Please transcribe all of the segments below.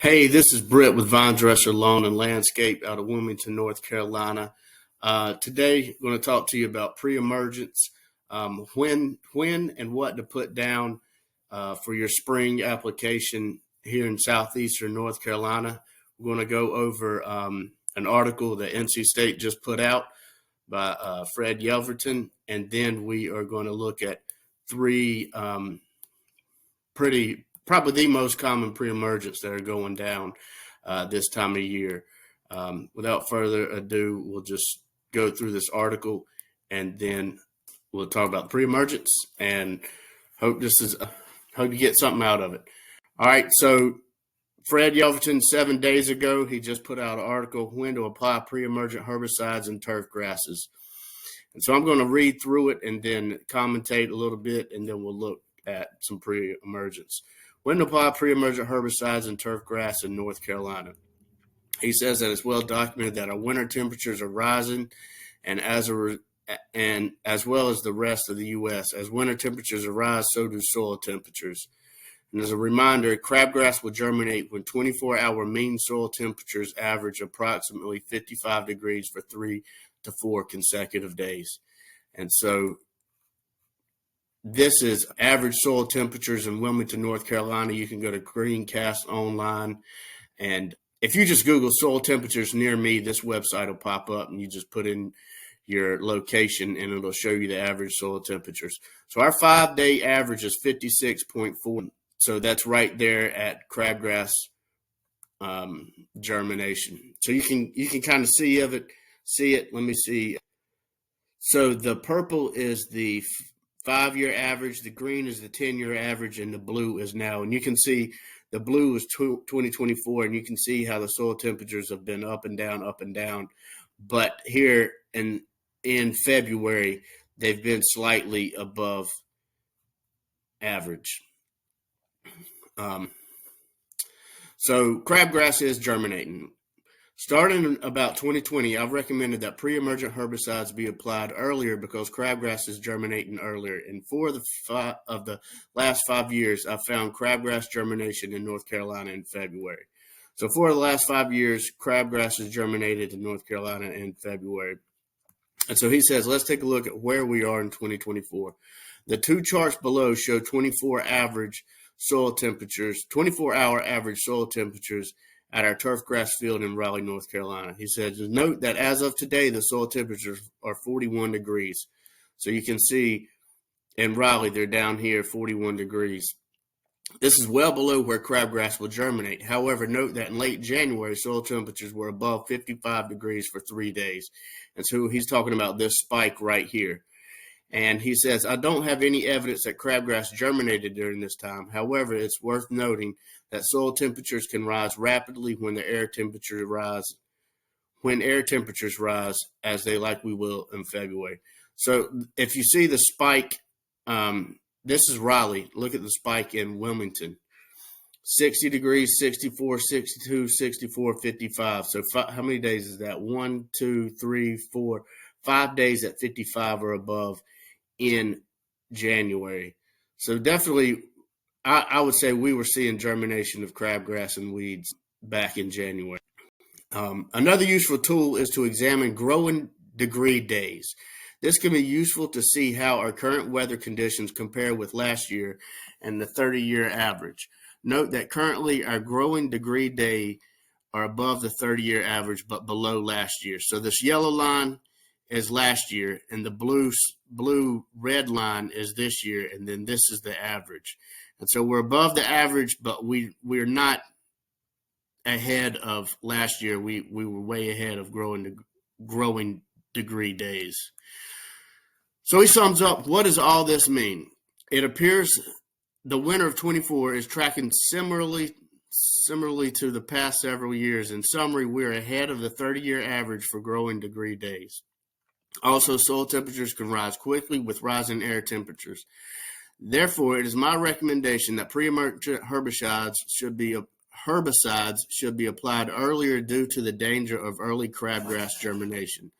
Hey, this is Britt with Vinedresser Lawn and Landscape out of Wilmington, North Carolina. Today, I'm going to talk to you about pre-emergence, when and what to put down for your spring application here in southeastern North Carolina. We're going to go over an article that NC State just put out by Fred Yelverton, and then we are going to look at three probably the most common pre-emergents that are going down this time of year. Without further ado, we'll just go through this article and then we'll talk about pre-emergence and hope you get something out of it. All right, so Fred Yelverton, 7 days ago, he just put out an article, When to Apply Pre-Emergent Herbicides and Turf Grasses. And so I'm going to read through it and then commentate a little bit, and then we'll look at some pre-emergence. When to apply pre-emergent herbicides and turf grass in North Carolina. He says that it's well documented that our winter temperatures are rising, and as well as the rest of the U.S. As winter temperatures rise, so do soil temperatures. And as a reminder, crabgrass will germinate when 24-hour mean soil temperatures average approximately 55 degrees for 3 to 4 consecutive days. And so this is average soil temperatures in Wilmington, North Carolina. You can go to Greencast online, and if you just Google soil temperatures near me, this website will pop up, and you just put in your location, and it'll show you the average soil temperatures. So our 5-day average is 56.4. So that's right there at crabgrass germination. So you can kind of see it. Let me see. So the purple is the 5-year average, the green is the 10-year average, and the blue is now. And you can see the blue is 2024, and you can see how the soil temperatures have been up and down. But here in February, they've been slightly above average. So crabgrass is germinating. Starting in about 2020, I've recommended that pre-emergent herbicides be applied earlier because crabgrass is germinating earlier. And for the last 5 years, I've found crabgrass germination in North Carolina in February. So for the last 5 years, crabgrass has germinated in North Carolina in February. And so he says, let's take a look at where we are in 2024. The two charts below show 24-hour average soil temperatures at our turf grass field in Raleigh, North Carolina. He says, note that as of today, the soil temperatures are 41 degrees. So you can see in Raleigh, they're down here 41 degrees. This is well below where crabgrass will germinate. However, note that in late January, soil temperatures were above 55 degrees for 3 days. And so he's talking about this spike right here. And he says, I don't have any evidence that crabgrass germinated during this time. However, it's worth noting that soil temperatures can rise rapidly when air temperatures rise, as they likely will in February. So if you see the spike, this is Raleigh. Look at the spike in Wilmington. 60 degrees, 64, 62, 64, 55. So how many days is that? 1, 2, 3, 4, 5 days at 55 or above in January. So definitely, I would say we were seeing germination of crabgrass and weeds back in January. Another useful tool is to examine growing degree days. This can be useful to see how our current weather conditions compare with last year and the 30-year average. Note that currently our growing degree day are above the 30-year average but below last year. So this yellow line is last year, and the blue-red line is this year, and then this is the average. And so we're above the average, but we're not ahead of last year. We were way ahead of growing degree days. So he sums up, what does all this mean? It appears the winter of 24 is tracking similarly to the past several years. In summary, we're ahead of the 30-year average for growing degree days. Also, soil temperatures can rise quickly with rising air temperatures. Therefore, it is my recommendation that pre-emergent herbicides should be applied earlier due to the danger of early crabgrass germination.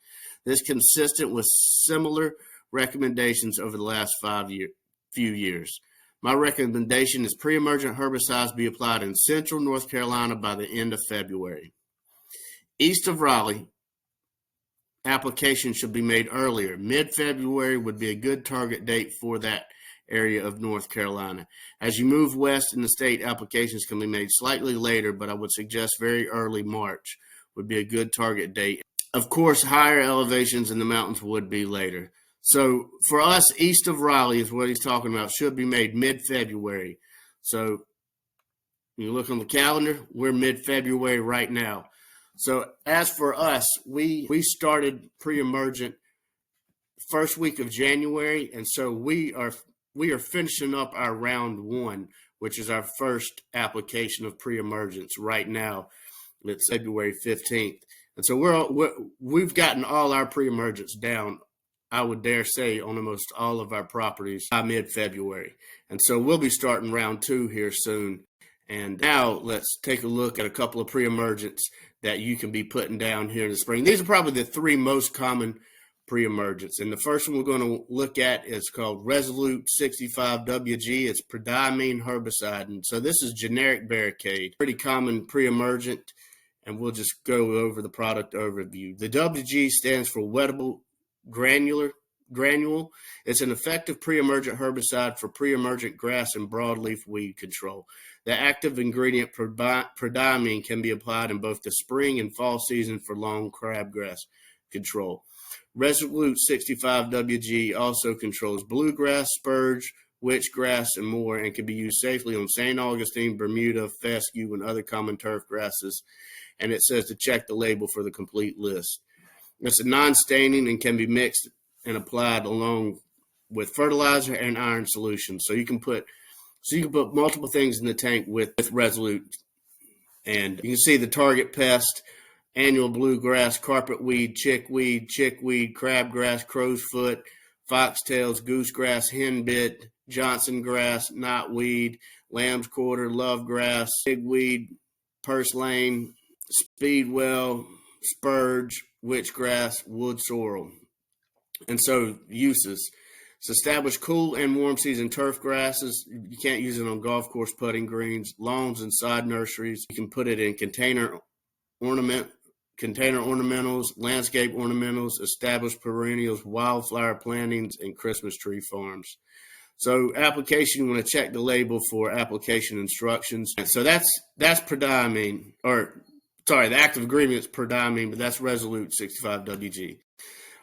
This is consistent with similar recommendations over the last few years. My recommendation is pre-emergent herbicides be applied in central North Carolina by the end of February. East of Raleigh, application should be made earlier. Mid-February would be a good target date for that area of North Carolina. As you move west in the state, applications can be made slightly later, but I would suggest very early March would be a good target date. Of course, higher elevations in the mountains would be later. So for us, east of Raleigh is what he's talking about, should be made mid-February. So you look on the calendar, we're mid-February right now. So as for us, we started pre-emergent first week of January, and so we are finishing up our round one, which is our first application of pre-emergence right now. It's February 15th. And so we've gotten all our pre-emergence down, I would dare say, on almost all of our properties by mid-February. And so we'll be starting round two here soon. And now let's take a look at a couple of pre-emergents that you can be putting down here in the spring. These are probably the three most common pre-emergents. And the first one we're going to look at is called Resolute 65WG. It's prodiamine herbicide. And so this is generic barricade, pretty common pre-emergent. And we'll just go over the product overview. The WG stands for wettable granule. It's an effective pre-emergent herbicide for pre-emergent grass and broadleaf weed control. The active ingredient prodiamine can be applied in both the spring and fall season for long crabgrass control. Resolute 65WG also controls bluegrass, spurge, witchgrass, and more, and can be used safely on St. Augustine, Bermuda, fescue, and other common turf grasses. And it says to check the label for the complete list. It's a non-staining and can be mixed and applied along with fertilizer and iron solution. So you can put multiple things in the tank with Resolute. And you can see the target pest: annual bluegrass, carpetweed, chickweed, crabgrass, crow's foot, foxtails, goosegrass, henbit, Johnson grass, knotweed, lamb's quarter, lovegrass, pigweed, purslane, speedwell, spurge, witchgrass, wood sorrel. And so uses: it's established cool and warm season turf grasses. You can't use it on golf course putting greens, lawns, and side nurseries. You can put it in container ornamentals, landscape ornamentals, established perennials, wildflower plantings, and Christmas tree farms. So application, you want to check the label for application instructions. So that's prodiamine, the active ingredient is prodiamine, but that's Resolute 65WG.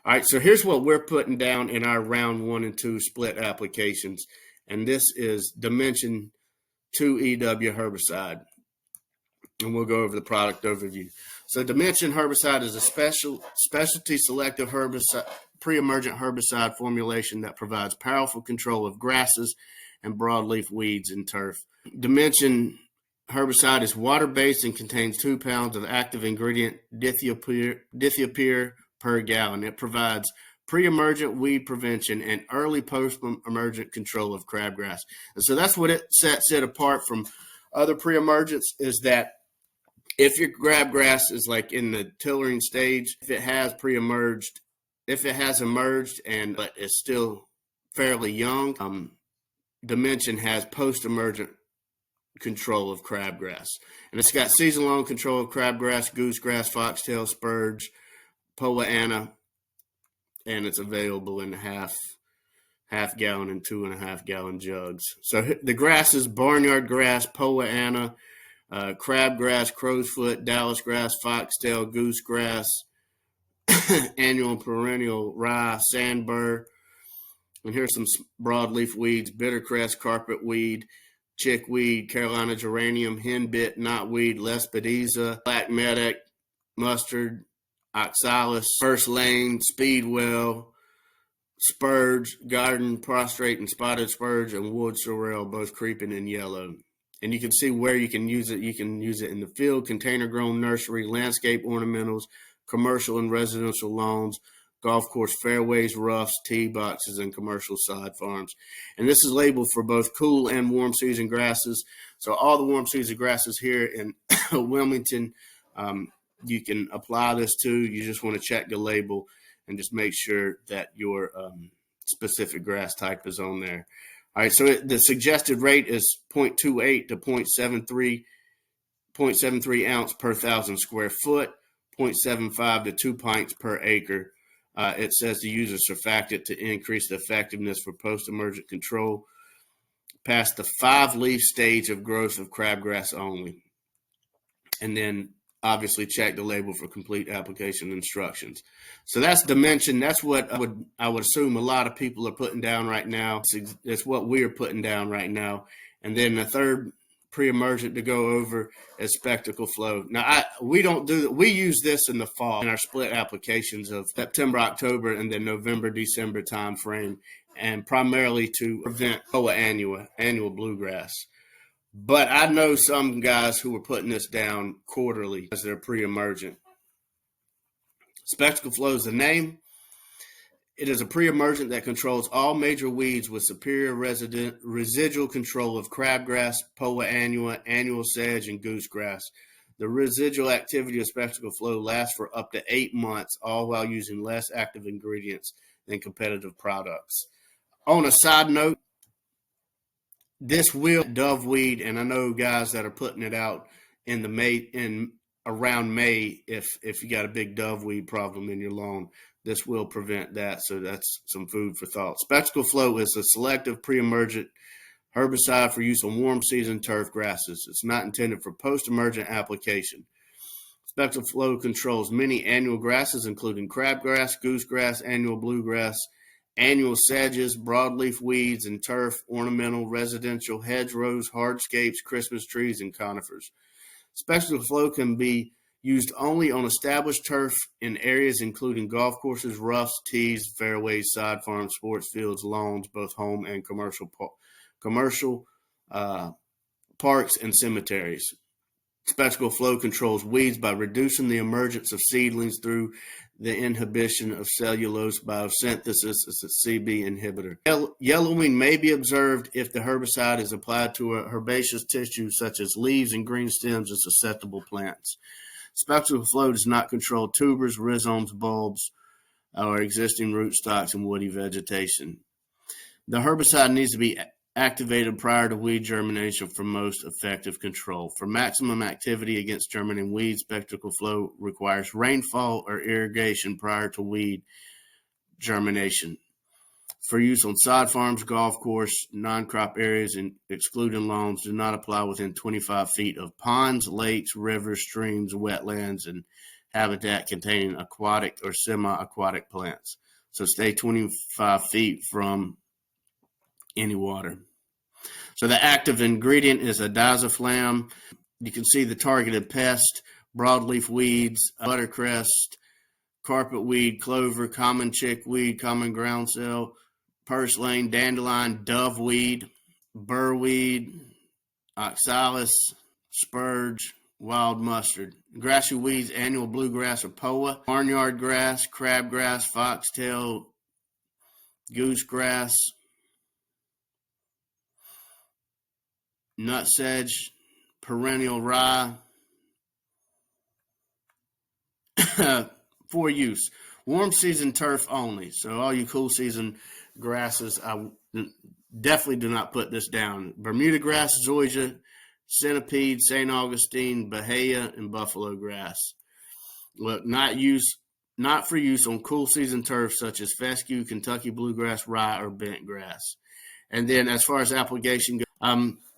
All right, so here's what we're putting down in our round 1 and 2 split applications. And this is Dimension 2EW herbicide. And we'll go over the product overview. So Dimension herbicide is a specialty selective herbicide, pre-emergent herbicide formulation that provides powerful control of grasses and broadleaf weeds in turf. Dimension herbicide is water-based and contains 2 pounds of active ingredient dithiopyr per gallon. It provides pre-emergent weed prevention and early post-emergent control of crabgrass. And so that's what it sets it apart from other pre-emergents, is that if your crabgrass is like in the tillering stage, if it has emerged but is still fairly young, Dimension has post-emergent control of crabgrass. And it's got season-long control of crabgrass, goosegrass, foxtail, spurge, Poa Anna, and it's available in half gallon and 2.5 gallon jugs. So the grasses: barnyard grass, Poa Anna, crabgrass, crow's foot, Dallas grass, foxtail, goosegrass, annual and perennial rye, sandbur. And here's some broadleaf weeds: bittercress, carpetweed, chickweed, Carolina geranium, henbit, knotweed, lespedeza, black medic, mustard, oxalis, purslane, speedwell, spurge, garden prostrate and spotted spurge, and wood sorrel, both creeping in yellow. And you can see where you can use it. You can use it in the field, container-grown nursery, landscape ornamentals, commercial and residential lawns, golf course fairways, roughs, tee boxes, and commercial side farms. And this is labeled for both cool and warm season grasses. So all the warm season grasses here in Wilmington, you can apply this to. You just want to check the label and just make sure that your specific grass type is on there. All right, so the suggested rate is 0.28 to 0.73 ounce per 1,000 square foot, 0.75 to 2 pints per acre. It says to use a surfactant to increase the effectiveness for post-emergent control past the 5-leaf stage of growth of crabgrass only. And then obviously check the label for complete application instructions. So that's dimension. That's what I would assume a lot of people are putting down right now. It's what we're putting down right now. And then the third pre-emergent to go over is spectacle flow. Now we use this in the fall in our split applications of September, October, and then November, December time frame, and primarily to prevent Poa annua, annual bluegrass. But I know some guys who are putting this down quarterly as their pre-emergent. Spectacle flow is the name. It is a pre-emergent that controls all major weeds with superior residual control of crabgrass, Poa annua, annual sedge, and goosegrass. The residual activity of spectacle flow lasts for up to 8 months, all while using less active ingredients than competitive products. On a side note, this will doveweed, and I know guys that are putting it out around May if you got a big doveweed problem in your lawn. This will prevent that, so that's some food for thought. Spectacle flow is a selective pre-emergent herbicide for use on warm season turf grasses. It's not intended for post-emergent application. Spectacle flow controls many annual grasses, including crabgrass, goosegrass, annual bluegrass, annual sedges, broadleaf weeds, and turf, ornamental, residential, hedgerows, hardscapes, Christmas trees, and conifers. Spectacle flow can be used only on established turf in areas including golf courses, roughs, tees, fairways, side farms, sports fields, lawns, both home and commercial parks, and cemeteries. Spectacle flow controls weeds by reducing the emergence of seedlings through the inhibition of cellulose biosynthesis as a CB inhibitor. Yellowing may be observed if the herbicide is applied to a herbaceous tissue such as leaves and green stems of susceptible plants. Spectacle flow does not control tubers, rhizomes, bulbs, or existing rootstocks and woody vegetation. The herbicide needs to be activated prior to weed germination for most effective control. For maximum activity against germinating weeds, spectacle flow requires rainfall or irrigation prior to weed germination. For use on side farms, golf course, non-crop areas, and excluding lawns, do not apply within 25 feet of ponds, lakes, rivers, streams, wetlands, and habitat containing aquatic or semi-aquatic plants. So stay 25 feet from any water. So the active ingredient is a diazepam. You can see the targeted pest: broadleaf weeds, buttercrest, carpetweed, clover, common chickweed, common groundsel, purslane, dandelion, doveweed, burrweed, oxalis, spurge, wild mustard. Grassy weeds: annual bluegrass or Poa, barnyard grass, crabgrass, foxtail, goosegrass, nutsedge, perennial rye. For use, warm season turf only. So all you cool season grasses, I definitely do not put this down. Bermuda grass, zoysia, centipede, St. Augustine, bahia, and buffalo grass. Look, not for use on cool season turf such as fescue, Kentucky bluegrass, rye, or bent grass. And then as far as application goes,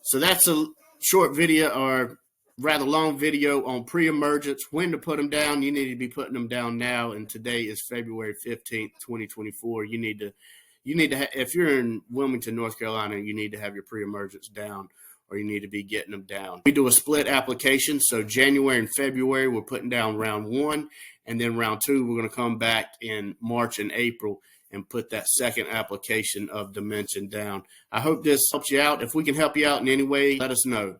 so that's a short video, or rather long video, on pre-emergence, when to put them down. You need to be putting them down now, and today is February 15th, 2024. You need to if you're in Wilmington, North Carolina, you need to have your pre-emergence down, or you need to be getting them down. We do a split application, so January and February we're putting down round 1, and then round 2 we're going to come back in March and April and put that second application of dimension down. I hope this helps you out. If we can help you out in any way, let us know.